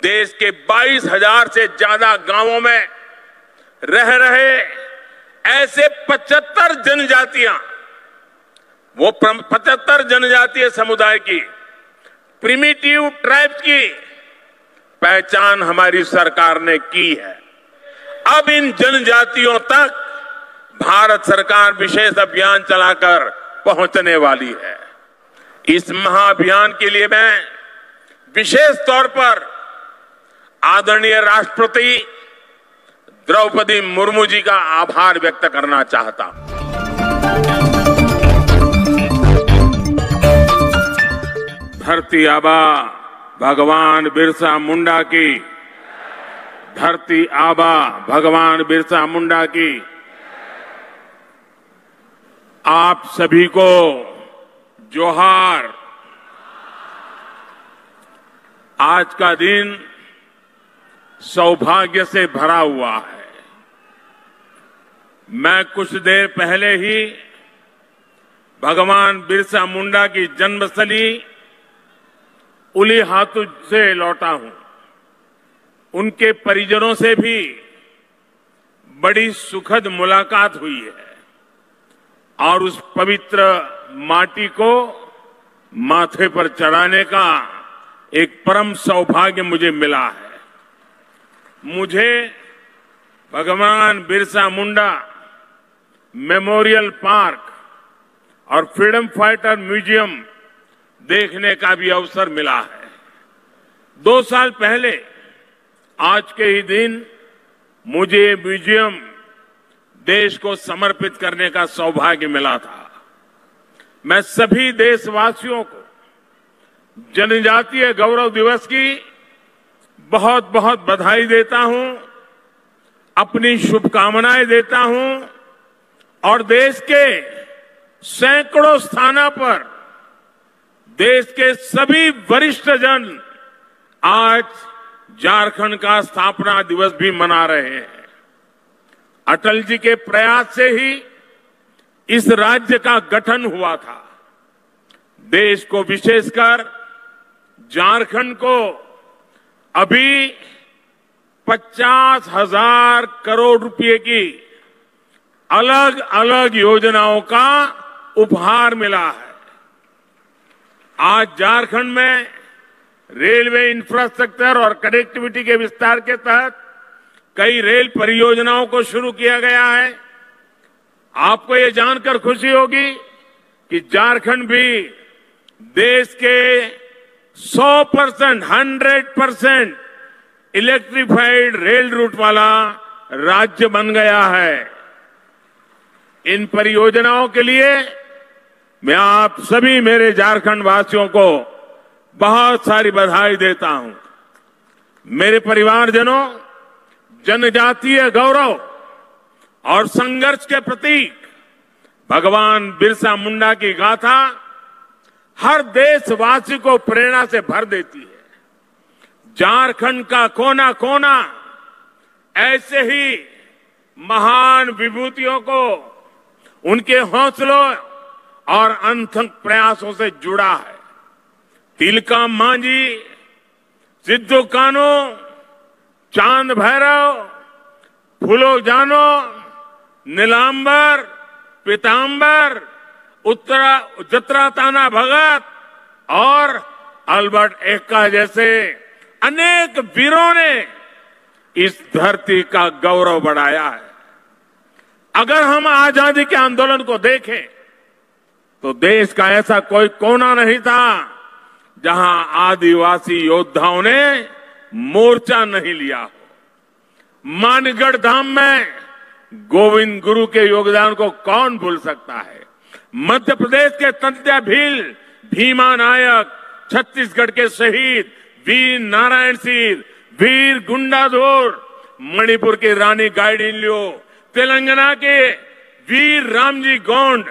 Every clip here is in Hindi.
देश के 22,000 से ज्यादा गांवों में रह रहे ऐसे 75 जनजातियां, वो 75 जनजातीय समुदाय की, प्रिमिटिव ट्राइब्स की पहचान हमारी सरकार ने की है। अब इन जनजातियों तक भारत सरकार विशेष अभियान चलाकर पहुंचने वाली है। इस महाअभियान के लिए मैं विशेष तौर पर आदरणीय राष्ट्रपति द्रौपदी मुर्मू जी का आभार व्यक्त करना चाहता हूं। धरती आबा भगवान बिरसा मुंडा की, धरती आबा भगवान बिरसा मुंडा की। आप सभी को जोहार। आज का दिन सौभाग्य से भरा हुआ है। मैं कुछ देर पहले ही भगवान बिरसा मुंडा की जन्मस्थली उलीहातू से लौटा हूं। उनके परिजनों से भी बड़ी सुखद मुलाकात हुई है और उस पवित्र माटी को माथे पर चढ़ाने का एक परम सौभाग्य मुझे मिला है। मुझे भगवान बिरसा मुंडा मेमोरियल पार्क और फ्रीडम फाइटर म्यूजियम देखने का भी अवसर मिला है। 2 साल पहले आज के ही दिन मुझे म्यूजियम देश को समर्पित करने का सौभाग्य मिला था। मैं सभी देशवासियों को जनजातीय गौरव दिवस की बहुत बहुत बधाई देता हूं, अपनी शुभकामनाएं देता हूं और देश के सैकड़ों स्थानों पर देश के सभी वरिष्ठ जन आज झारखंड का स्थापना दिवस भी मना रहे हैं। अटल जी के प्रयास से ही इस राज्य का गठन हुआ था। देश को, विशेषकर झारखंड को अभी 50,000 करोड़ रुपए की अलग अलग योजनाओं का उपहार मिला है। आज झारखंड में रेलवे इंफ्रास्ट्रक्चर और कनेक्टिविटी के विस्तार के तहत कई रेल परियोजनाओं को शुरू किया गया है। आपको ये जानकर खुशी होगी कि झारखंड भी देश के 100% इलेक्ट्रिफाइड रेल रूट वाला राज्य बन गया है। इन परियोजनाओं के लिए मैं आप सभी मेरे झारखंड वासियों को बहुत सारी बधाई देता हूं। मेरे परिवारजनों, जनजातीय गौरव और संघर्ष के प्रतीक भगवान बिरसा मुंडा की गाथा हर देशवासी को प्रेरणा से भर देती है। झारखंड का कोना कोना ऐसे ही महान विभूतियों को, उनके हौसलों और अनथक प्रयासों से जुड़ा है। तिलका मांझी, सिद्धू कान्हू, चांद भैरव, फूलो जानो, नीलांबर, पीतांबर, जत्रा ताना भगत और अल्बर्ट एक्का जैसे अनेक वीरों ने इस धरती का गौरव बढ़ाया है। अगर हम आजादी के आंदोलन को देखें तो देश का ऐसा कोई कोना नहीं था जहां आदिवासी योद्धाओं ने मोर्चा नहीं लिया हो। मानगढ़ धाम में गोविंद गुरु के योगदान को कौन भूल सकता है। मध्य प्रदेश के तंत्या भील, भीमा नायक, छत्तीसगढ़ के शहीद वीर नारायण सिंह, वीर गुंडाधुर, मणिपुर की रानी गाइडिनल्यू, तेलंगाना के वीर रामजी गोंड,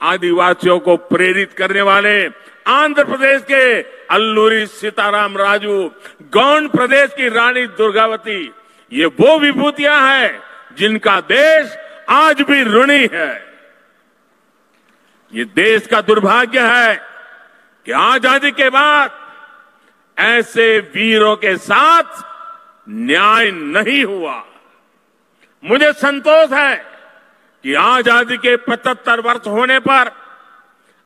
आदिवासियों को प्रेरित करने वाले आंध्र प्रदेश के अल्लूरी सीताराम राजू, गौंड प्रदेश की रानी दुर्गावती, ये वो विभूतियां हैं जिनका देश आज भी ऋणी है। ये देश का दुर्भाग्य है कि आजादी के बाद ऐसे वीरों के साथ न्याय नहीं हुआ। मुझे संतोष है कि आजादी के 75 वर्ष होने पर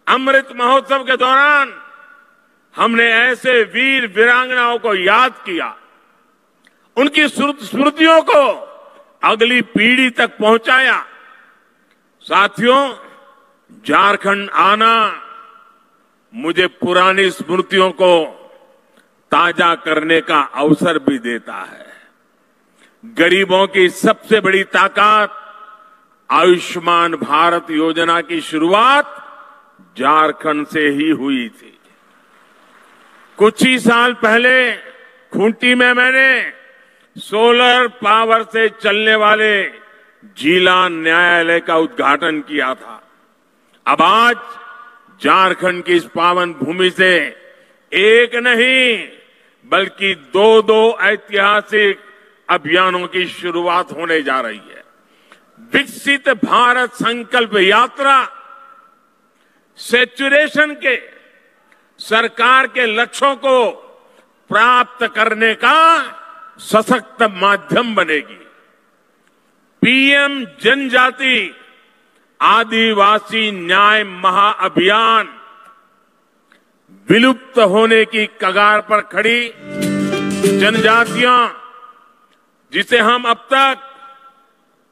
अमृत महोत्सव के दौरान हमने ऐसे वीर वीरांगनाओं को याद किया, उनकी स्मृतियों को अगली पीढ़ी तक पहुंचाया। साथियों, झारखंड आना मुझे पुरानी स्मृतियों को ताजा करने का अवसर भी देता है। गरीबों की सबसे बड़ी ताकत आयुष्मान भारत योजना की शुरुआत झारखंड से ही हुई थी। कुछ ही साल पहले खूंटी में मैंने सोलर पावर से चलने वाले जिला न्यायालय का उद्घाटन किया था। अब आज झारखंड की इस पावन भूमि से एक नहीं बल्कि दो ऐतिहासिक अभियानों की शुरुआत होने जा रही है। विकसित भारत संकल्प यात्रा सैचुरेशन के सरकार के लक्ष्यों को प्राप्त करने का सशक्त माध्यम बनेगी। पीएम जनजाति आदिवासी न्याय महाअभियान विलुप्त होने की कगार पर खड़ी जनजातियां, जिसे हम अब तक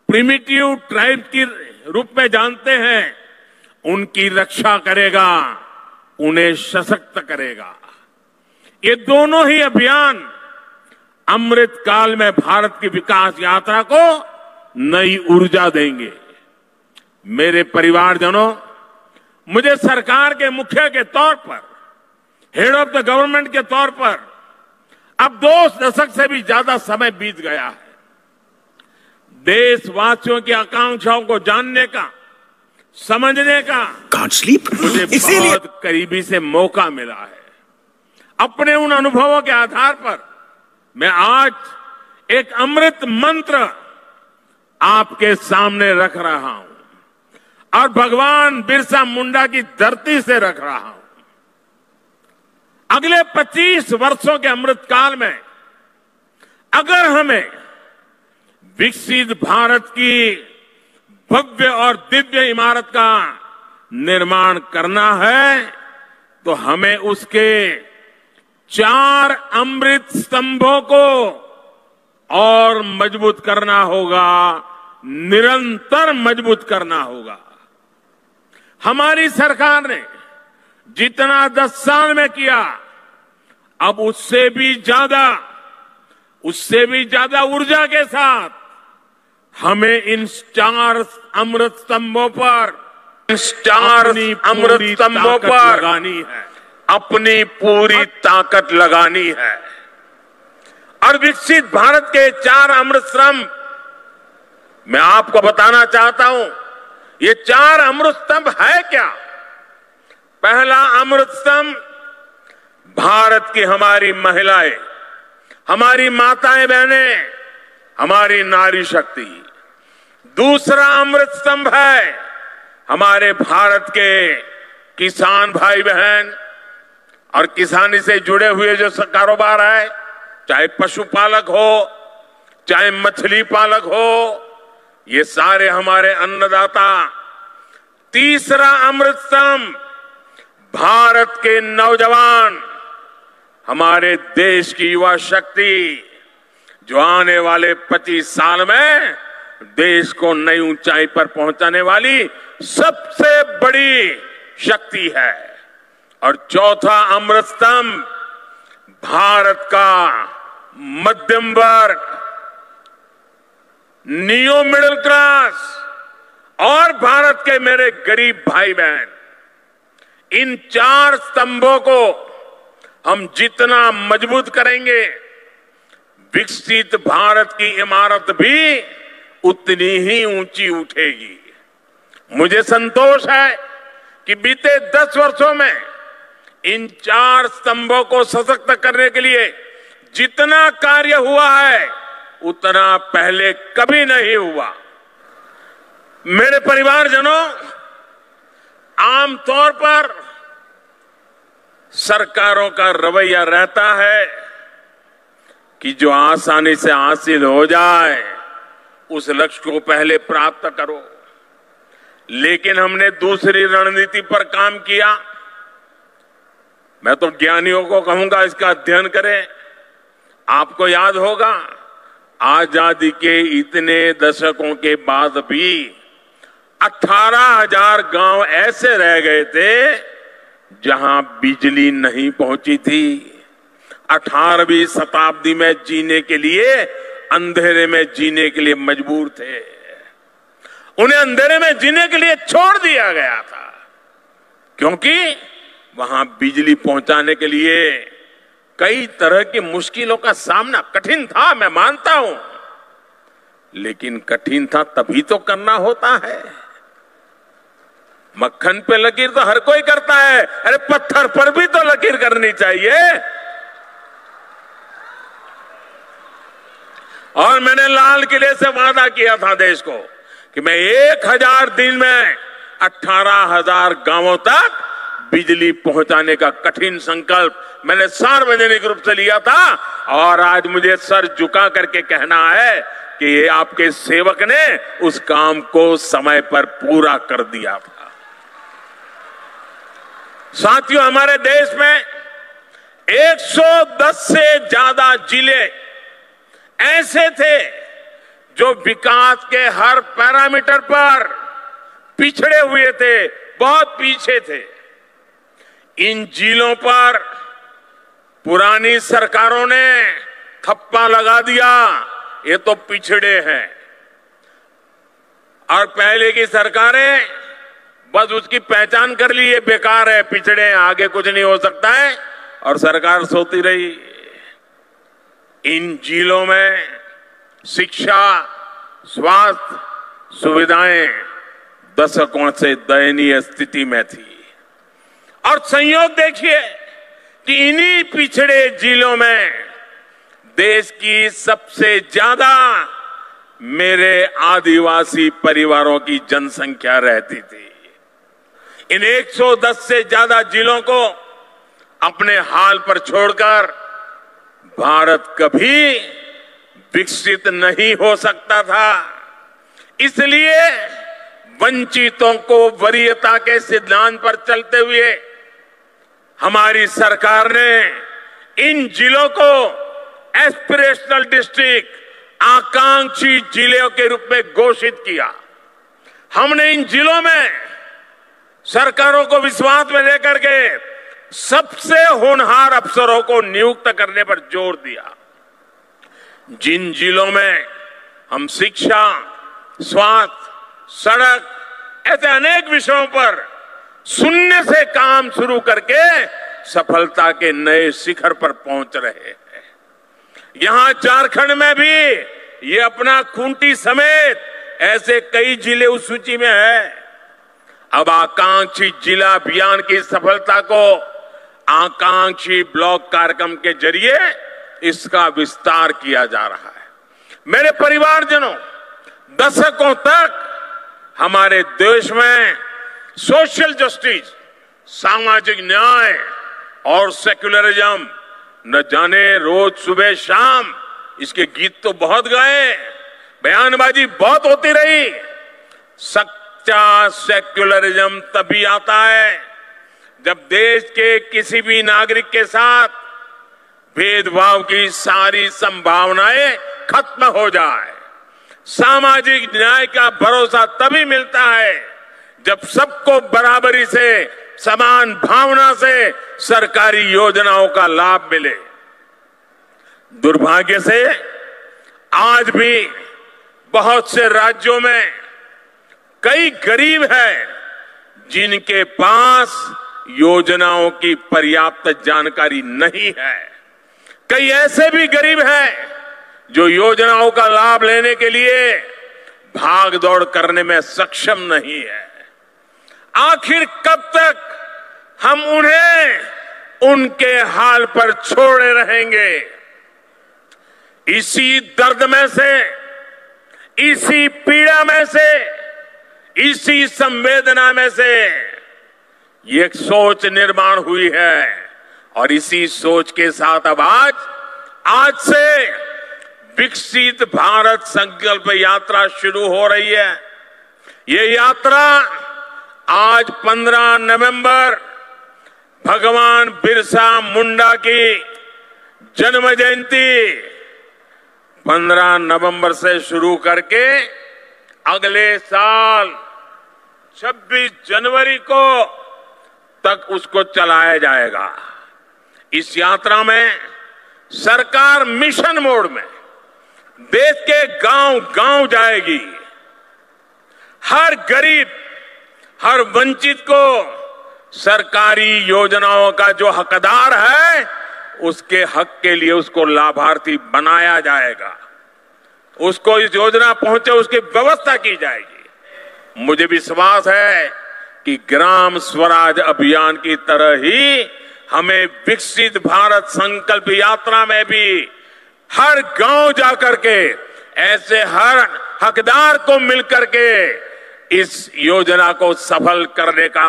प्रिमिटिव ट्राइब के रूप में जानते हैं, उनकी रक्षा करेगा, उन्हें सशक्त करेगा। ये दोनों ही अभियान अमृत काल में भारत की विकास यात्रा को नई ऊर्जा देंगे। मेरे परिवारजनों, मुझे सरकार के मुखिया के तौर पर, हेड ऑफ द गवर्नमेंट के तौर पर अब 2 दशक से भी ज्यादा समय बीत गया है। देशवासियों की आकांक्षाओं को जानने का, समझने का मुझे बहुत करीबी से मौका मिला है। अपने उन अनुभवों के आधार पर मैं आज एक अमृत मंत्र आपके सामने रख रहा हूं और भगवान बिरसा मुंडा की धरती से रख रहा हूं। अगले 25 वर्षों के अमृत काल में अगर हमें विकसित भारत की भव्य और दिव्य इमारत का निर्माण करना है तो हमें उसके 4 अमृत स्तंभों को और मजबूत करना होगा, निरंतर मजबूत करना होगा। हमारी सरकार ने जितना 10 साल में किया, अब उससे भी ज्यादा ऊर्जा के साथ हमें इन 4 अमृत स्तंभों पर लगानी है, अपनी पूरी ताकत लगानी है। और विकसित भारत के 4 अमृत स्तंभ मैं आपको बताना चाहता हूं। ये 4 अमृत स्तंभ है क्या? पहला अमृत स्तंभ भारत की हमारी महिलाएं, हमारी माताएं बहनें, हमारी नारी शक्ति। दूसरा अमृत स्तंभ है हमारे भारत के किसान भाई बहन और किसानी से जुड़े हुए जो कारोबार है, चाहे पशुपालक हो, चाहे मछली पालक हो, ये सारे हमारे अन्नदाता। तीसरा अमृत स्तंभ भारत के नौजवान, हमारे देश की युवा शक्ति, जो आने वाले 25 साल में देश को नई ऊंचाई पर पहुंचाने वाली सबसे बड़ी शक्ति है। और चौथा अमृत स्तंभ भारत का मध्यम वर्ग, नियो मिडिल क्लास और भारत के मेरे गरीब भाई बहन। इन 4 स्तंभों को हम जितना मजबूत करेंगे, विकसित भारत की इमारत भी उतनी ही ऊंची उठेगी। मुझे संतोष है कि बीते 10 वर्षों में इन 4 स्तंभों को सशक्त करने के लिए जितना कार्य हुआ है उतना पहले कभी नहीं हुआ। मेरे परिवारजनों, आमतौर पर सरकारों का रवैया रहता है कि जो आसानी से हासिल हो जाए उस लक्ष्य को पहले प्राप्त करो। लेकिन हमने दूसरी रणनीति पर काम किया। मैं तो ज्ञानियों को कहूंगा इसका अध्ययन करें। आपको याद होगा, आजादी के इतने दशकों के बाद भी 18,000 गांव ऐसे रह गए थे जहां बिजली नहीं पहुंची थी। 18वीं शताब्दी में जीने के लिए अंधेरे में जीने के लिए मजबूर थे। उन्हें अंधेरे में जीने के लिए छोड़ दिया गया था, क्योंकि वहां बिजली पहुंचाने के लिए कई तरह की मुश्किलों का सामना कठिन था, मैं मानता हूं, लेकिन कठिन था तभी तो करना होता है। मक्खन पे लकीर तो हर कोई करता है, अरे पत्थर पर भी तो लकीर करनी चाहिए। और मैंने लाल किले से वादा किया था देश को कि मैं 1000 दिन में 18,000 गांवों तक बिजली पहुंचाने का कठिन संकल्प मैंने सार्वजनिक रूप से लिया था। और आज मुझे सर झुका करके कहना है कि ये आपके सेवक ने उस काम को समय पर पूरा कर दिया था। साथियों, हमारे देश में 110 से ज्यादा जिले ऐसे थे जो विकास के हर पैरामीटर पर पिछड़े हुए थे, बहुत पीछे थे। इन जिलों पर पुरानी सरकारों ने थप्पा लगा दिया, ये तो पिछड़े हैं। और पहले की सरकारें बस उसकी पहचान कर ली, ये बेकार है, पिछड़े हैं, आगे कुछ नहीं हो सकता है, और सरकार सोती रही। इन जिलों में शिक्षा, स्वास्थ्य सुविधाएं दशकों से दयनीय स्थिति में थी। और संयोग देखिए कि इन्हीं पिछड़े जिलों में देश की सबसे ज्यादा मेरे आदिवासी परिवारों की जनसंख्या रहती थी। इन 110 से ज्यादा जिलों को अपने हाल पर छोड़कर भारत कभी विकसित नहीं हो सकता था। इसलिए वंचितों को वरीयता के सिद्धांत पर चलते हुए हमारी सरकार ने इन जिलों को एस्पिरेशनल डिस्ट्रिक्ट, आकांक्षी जिलों के रूप में घोषित किया। हमने इन जिलों में सरकारों को विश्वास में लेकर के सबसे होनहार अफसरों को नियुक्त करने पर जोर दिया। जिन जिलों में हम शिक्षा, स्वास्थ्य, सड़क, ऐसे अनेक विषयों पर शून्य से काम शुरू करके सफलता के नए शिखर पर पहुंच रहे हैं। यहां झारखंड में भी ये अपना खूंटी समेत ऐसे कई जिले उस सूची में है। अब आकांक्षी जिला अभियान की सफलता को आकांक्षी ब्लॉक कार्यक्रम के जरिए इसका विस्तार किया जा रहा है। मेरे परिवारजनों, दशकों तक हमारे देश में सोशल जस्टिस, सामाजिक न्याय और सेक्युलरिज्म न जाने रोज सुबह शाम इसके गीत तो बहुत गाए, बयानबाजी बहुत होती रही। सच्चा सेक्युलरिज्म तभी आता है जब देश के किसी भी नागरिक के साथ भेदभाव की सारी संभावनाएं खत्म हो जाए। सामाजिक न्याय का भरोसा तभी मिलता है जब सबको बराबरी से, समान भावना से सरकारी योजनाओं का लाभ मिले। दुर्भाग्य से आज भी बहुत से राज्यों में कई गरीब हैं जिनके पास योजनाओं की पर्याप्त जानकारी नहीं है। कई ऐसे भी गरीब हैं जो योजनाओं का लाभ लेने के लिए भाग दौड़ करने में सक्षम नहीं है। आखिर कब तक हम उन्हें उनके हाल पर छोड़े रहेंगे? इसी दर्द में से, इसी पीड़ा में से, इसी संवेदना में से ये एक सोच निर्माण हुई है और इसी सोच के साथ अब आज से विकसित भारत संकल्प यात्रा शुरू हो रही है। ये यात्रा आज 15 नवंबर भगवान बिरसा मुंडा की जन्म जयंती 15 नवंबर से शुरू करके अगले साल 26 जनवरी को तक उसको चलाया जाएगा। इस यात्रा में सरकार मिशन मोड में देश के गांव-गांव जाएगी। हर गरीब, हर वंचित को सरकारी योजनाओं का जो हकदार है, उसके हक के लिए उसको लाभार्थी बनाया जाएगा। उसको इस योजना पहुंचे उसकी व्यवस्था की जाएगी। मुझे विश्वास है कि ग्राम स्वराज अभियान की तरह ही हमें विकसित भारत संकल्प यात्रा में भी हर गांव जाकर के ऐसे हर हकदार को मिलकर के इस योजना को सफल करने का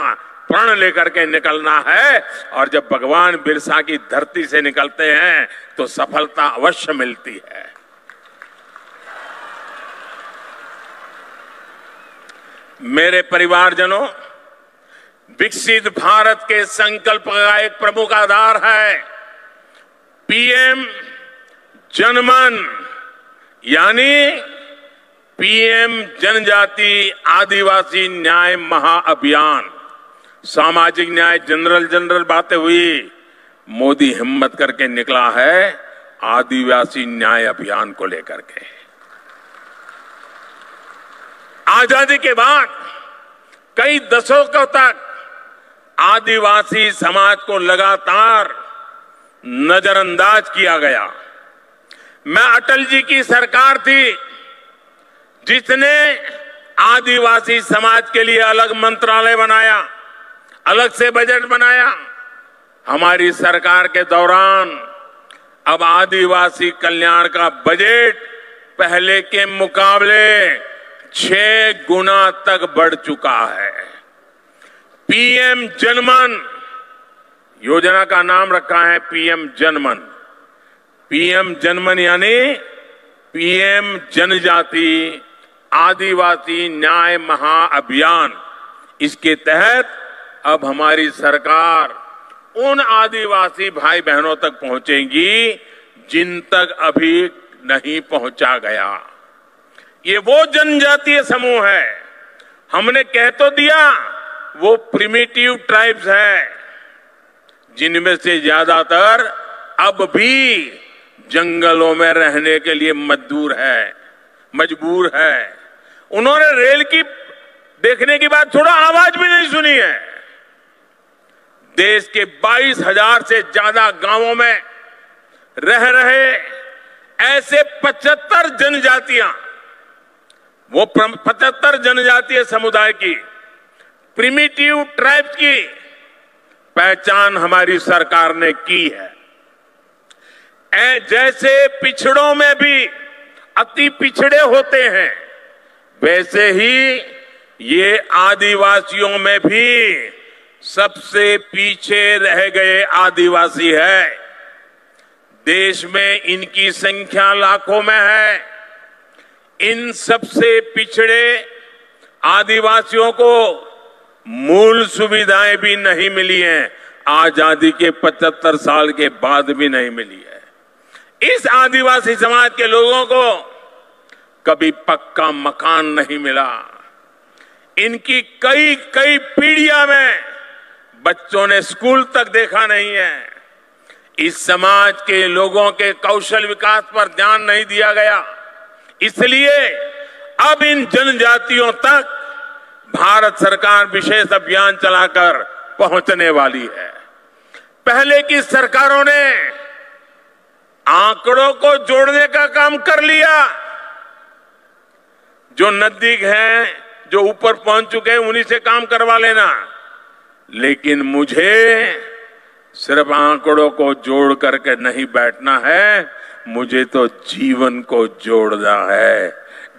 प्रण लेकर के निकलना है। और जब भगवान बिरसा की धरती से निकलते हैं तो सफलता अवश्य मिलती है। मेरे परिवारजनों, विकसित भारत के संकल्प का एक प्रमुख आधार है पीएम जनमन, यानी पीएम जनजाति आदिवासी न्याय महाअभियान। सामाजिक न्याय जनरल बातें हुई, मोदी हिम्मत करके निकला है आदिवासी न्याय अभियान को लेकर के। आजादी के बाद कई दशकों तक आदिवासी समाज को लगातार नजरअंदाज किया गया। मैं अटल जी की सरकार थी जिसने आदिवासी समाज के लिए अलग मंत्रालय बनाया, अलग से बजट बनाया। हमारी सरकार के दौरान अब आदिवासी कल्याण का बजट पहले के मुकाबले 6 गुना तक बढ़ चुका है। पीएम जनमन योजना का नाम रखा है पीएम जनमन। पीएम जनमन यानी पीएम जनजाति आदिवासी न्याय महाअभियान। इसके तहत अब हमारी सरकार उन आदिवासी भाई बहनों तक पहुंचेगी जिन तक अभी नहीं पहुंचा गया। ये वो जनजातीय समूह है, हमने कह तो दिया वो प्रिमिटिव ट्राइब्स है, जिनमें से ज्यादातर अब भी जंगलों में रहने के लिए मजबूर है। उन्होंने रेल की देखने की बात थोड़ा आवाज भी नहीं सुनी है। देश के 22,000 से ज्यादा गांवों में रह रहे ऐसे 75 जनजातियां, वो 75 जनजातीय समुदाय की प्रिमिटिव ट्राइब्स की पहचान हमारी सरकार ने की है। जैसे पिछड़ों में भी अति पिछड़े होते हैं, वैसे ही ये आदिवासियों में भी सबसे पीछे रह गए आदिवासी है। देश में इनकी संख्या लाखों में है। इन सबसे पिछड़े आदिवासियों को मूल सुविधाएं भी नहीं मिली हैं, आजादी के 75 साल के बाद भी नहीं मिली है। इस आदिवासी समाज के लोगों को कभी पक्का मकान नहीं मिला। इनकी कई पीढ़ियां में बच्चों ने स्कूल तक देखा नहीं है। इस समाज के लोगों के कौशल विकास पर ध्यान नहीं दिया गया। इसलिए अब इन जनजातियों तक भारत सरकार विशेष अभियान चलाकर पहुंचने वाली है। पहले की सरकारों ने आंकड़ों को जोड़ने का काम कर लिया। जो नजदीक हैं, जो ऊपर पहुंच चुके हैं, उन्हीं से काम करवा लेना। लेकिन मुझे सिर्फ आंकड़ों को जोड़ करके नहीं बैठना है, मुझे तो जीवन को जोड़ना है।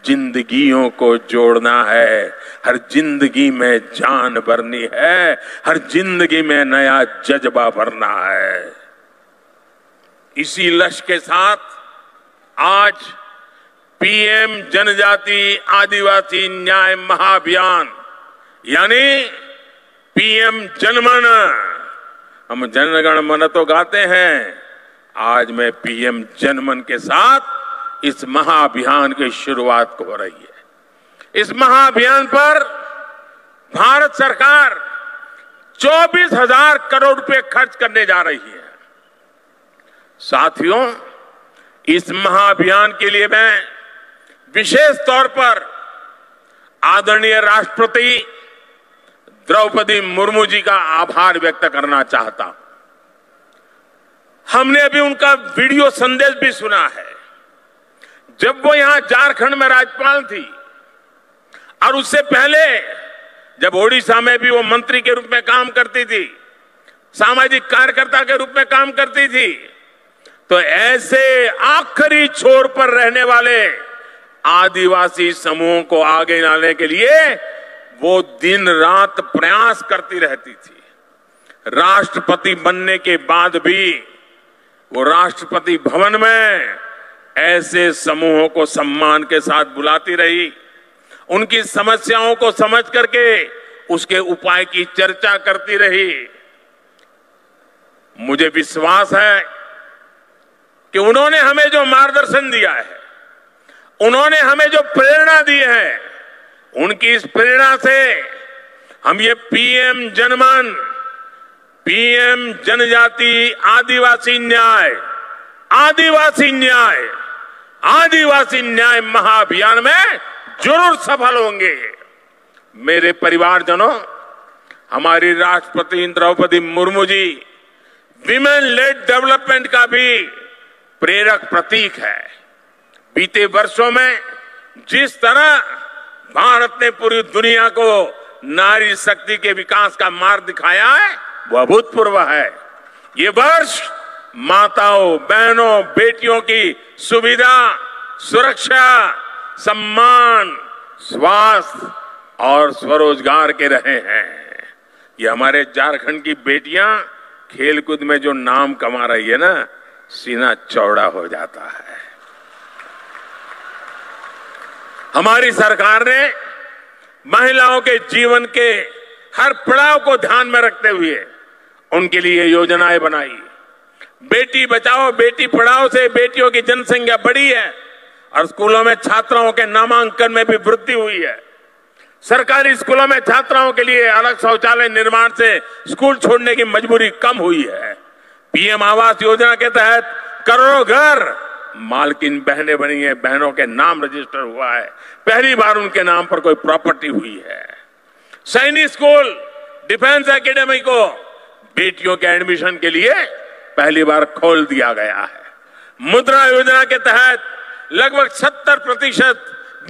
जिंदगियों को जोड़ना है, हर जिंदगी में जान भरनी है, हर जिंदगी में नया जज्बा भरना है। इसी लक्ष्य के साथ आज पीएम जनजाति आदिवासी न्याय महाअभियान यानी पीएम जनमन, हम जनगण मन तो गाते हैं, आज मैं पीएम जनमन के साथ इस महाअभियान की शुरुआत हो रही है। इस महाअभियान पर भारत सरकार 24,000 करोड़ रुपए खर्च करने जा रही है। साथियों, इस महाअभियान के लिए मैं विशेष तौर पर आदरणीय राष्ट्रपति द्रौपदी मुर्मू जी का आभार व्यक्त करना चाहता हूं। हमने अभी उनका वीडियो संदेश भी सुना है। जब वो यहां झारखंड में राज्यपाल थी और उससे पहले जब ओडिशा में भी वो मंत्री के रूप में काम करती थी, सामाजिक कार्यकर्ता के रूप में काम करती थी, तो ऐसे आखिरी छोर पर रहने वाले आदिवासी समूहों को आगे लाने के लिए वो दिन रात प्रयास करती रहती थी। राष्ट्रपति बनने के बाद भी वो राष्ट्रपति भवन में ऐसे समूहों को सम्मान के साथ बुलाती रही, उनकी समस्याओं को समझ करके उसके उपाय की चर्चा करती रही। मुझे विश्वास है कि उन्होंने हमें जो मार्गदर्शन दिया है, उन्होंने हमें जो प्रेरणा दी है, उनकी इस प्रेरणा से हम ये पीएम जनमन, पीएम जनजाति आदिवासी न्याय, आदिवासी न्याय, आदिवासी न्याय महाअभियान में जरूर सफल होंगे। मेरे परिवारजनों, हमारी राष्ट्रपति Draupadi Murmu ji women lead development का भी प्रेरक प्रतीक है। बीते वर्षों में जिस तरह भारत ने पूरी दुनिया को नारी शक्ति के विकास का मार्ग दिखाया है, वह अभूतपूर्व है। ये वर्ष माताओं, बहनों, बेटियों की सुविधा, सुरक्षा, सम्मान, स्वास्थ्य और स्वरोजगार के रहे हैं। ये हमारे झारखंड की बेटियां खेलकूद में जो नाम कमा रही है ना, सीना चौड़ा हो जाता है। हमारी सरकार ने महिलाओं के जीवन के हर पड़ाव को ध्यान में रखते हुए उनके लिए योजनाएं बनाई। बेटी बचाओ बेटी पढ़ाओ से बेटियों की जनसंख्या बढ़ी है और स्कूलों में छात्राओं के नामांकन में भी वृद्धि हुई है। सरकारी स्कूलों में छात्राओं के लिए अलग शौचालय निर्माण से स्कूल छोड़ने की मजबूरी कम हुई है। पीएम आवास योजना के तहत करोड़ों घर मालकिन बहनें बनी है, बहनों के नाम रजिस्टर हुआ है, पहली बार उनके नाम पर कोई प्रॉपर्टी हुई है। सैनिक स्कूल, डिफेंस एकेडमी को बेटियों के एडमिशन के लिए पहली बार खोल दिया गया है। मुद्रा योजना के तहत लगभग 70%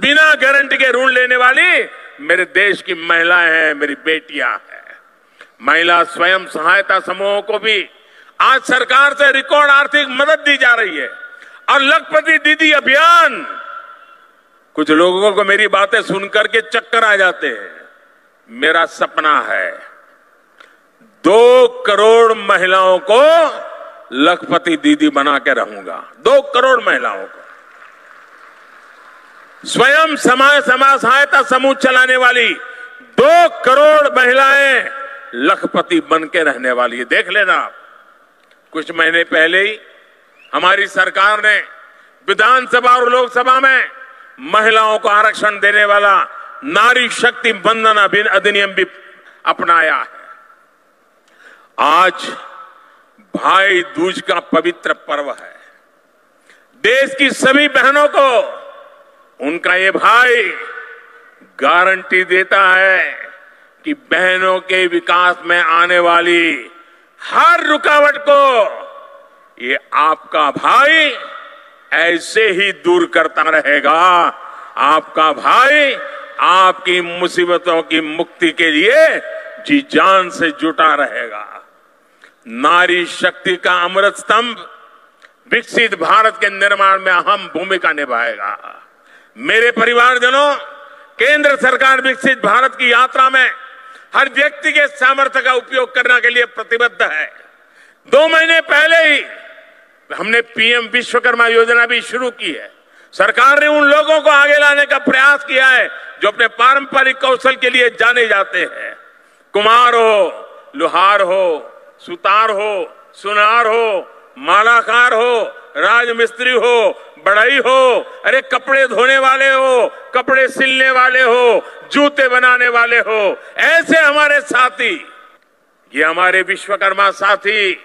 बिना गारंटी के ऋण लेने वाली मेरे देश की महिलाएं हैं, मेरी बेटियां हैं। महिला स्वयं सहायता समूहों को भी आज सरकार से रिकॉर्ड आर्थिक मदद दी जा रही है। और लखपति दीदी अभियान, कुछ लोगों को मेरी बातें सुनकर के चक्कर आ जाते हैं। मेरा सपना है 2 करोड़ महिलाओं को लखपति दीदी बना के रहूंगा। 2 करोड़ महिलाओं को, स्वयं समाज सहायता समूह चलाने वाली 2 करोड़ महिलाएं लखपति बन के रहने वाली है। देख लेना, कुछ महीने पहले ही हमारी सरकार ने विधानसभा और लोकसभा में महिलाओं को आरक्षण देने वाला नारी शक्ति बंधन अधिनियम भी अपनाया है। आज भाई दूज का पवित्र पर्व है। देश की सभी बहनों को उनका ये भाई गारंटी देता है कि बहनों के विकास में आने वाली हर रुकावट को ये आपका भाई ऐसे ही दूर करता रहेगा। आपका भाई आपकी मुसीबतों की मुक्ति के लिए जी जान से जुटा रहेगा। नारी शक्ति का अमृत स्तंभ विकसित भारत के निर्माण में अहम भूमिका निभाएगा। मेरे परिवारजनों, केंद्र सरकार विकसित भारत की यात्रा में हर व्यक्ति के सामर्थ्य का उपयोग करने के लिए प्रतिबद्ध है। 2 महीने पहले ही हमने पीएम विश्वकर्मा योजना भी शुरू की है। सरकार ने उन लोगों को आगे लाने का प्रयास किया है जो अपने पारंपरिक कौशल के लिए जाने जाते हैं। कुम्हार हो, लोहार हो, सुतार हो, सुनार हो, मालाकार हो, राजमिस्त्री हो, बढ़ई हो, अरे कपड़े धोने वाले हो, कपड़े सिलने वाले हो, जूते बनाने वाले हो, ऐसे हमारे साथी, ये हमारे विश्वकर्मा साथी,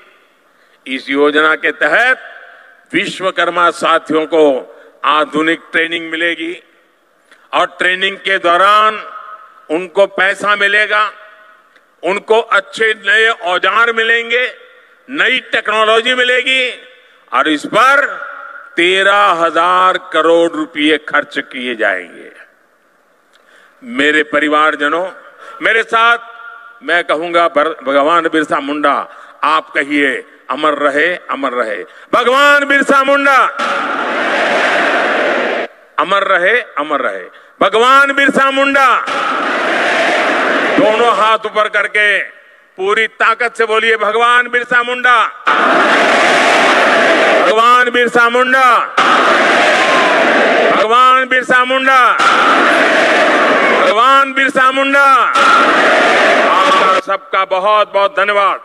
इस योजना के तहत विश्वकर्मा साथियों को आधुनिक ट्रेनिंग मिलेगी और ट्रेनिंग के दौरान उनको पैसा मिलेगा, उनको अच्छे नए औजार मिलेंगे, नई टेक्नोलॉजी मिलेगी और इस पर 13,000 करोड़ रुपए खर्च किए जाएंगे। मेरे परिवारजनों, मेरे साथ मैं कहूंगा भगवान बिरसा मुंडा, आप कहिए अमर रहे, अमर रहे। भगवान बिरसा मुंडा अमर रहे, अमर रहे। भगवान बिरसा मुंडा। दोनों हाथ ऊपर करके पूरी ताकत से बोलिए, भगवान बिरसा मुंडा, भगवान बिरसा मुंडा, भगवान बिरसा मुंडा, भगवान बिरसा मुंडा। आपका सबका बहुत बहुत धन्यवाद।